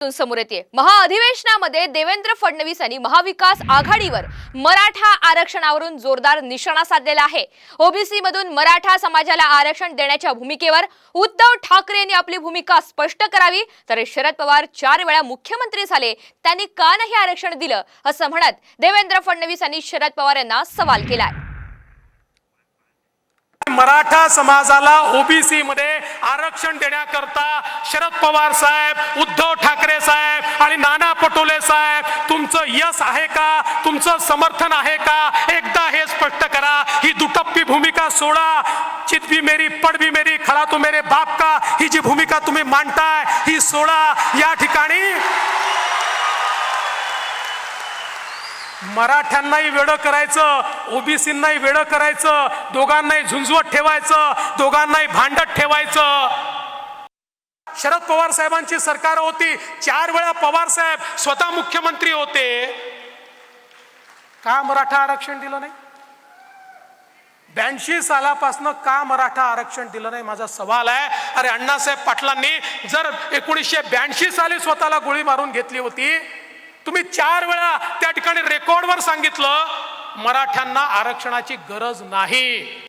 समोर येते। महाअधिवेशनामध्ये देवेंद्र फडणवीस यांनी महाविकास आघाडीवर मराठा आरक्षणावरून जोरदार निशाणा साधलेला आहे। ओबीसी मधून मराठा समाजाला आरक्षण देण्याच्या भूमिकेवर उद्धव ठाकरे यांनी आपली भूमिका स्पष्ट करावी, तर शरद पवार 4 वेळा मुख्यमंत्री झाले, त्यांनी का नाही आरक्षण दिलं असं म्हणत देवेंद्र फडणवीस यांनी शरद पवार यांना सवाल केलाय। मराठा समाजाला ओबीसी मध्ये आरक्षण देण्याकरता शरद पवार साहेब, उद्धव ठाकरे साहेब आणि नाना पटोले साहेब तुमचं यश आहे का, तुमचं समर्थन आहे का, एकदा हे स्पष्ट करा। ही दुटप्पी भूमिका सोडा। चित भी मेरी पड भी मेरी खड़ा तो मेरे बाप का, ही जी भूमिका तुम्ही मांडताय ही सोडा। या ठिकाणी मराठ्यांनाही वेडं करायचं, ओबीसींनाही वेडं करायचं, दोघांनाही झुंजवत ठेवायचं, दोघांनाही भांडत ठेवायचं। शरद पवार साहेबांची सरकार होती, 4 वेळा पवार साहेब स्वतः मुख्यमंत्री होते, का मराठा आरक्षण दिलं नाही? 82 सालापासून का मराठा आरक्षण दिलं नाही माझा सवाल आहे। अरे अण्णासाहेब पाटलांनी जर 1982 साली स्वतःला गोळी मारून घेतली होती, तुम्ही 4 वेळा त्या ठिकाणी रेकॉर्डवर सांगितलं मराठ्यांना आरक्षणाची गरज नाही।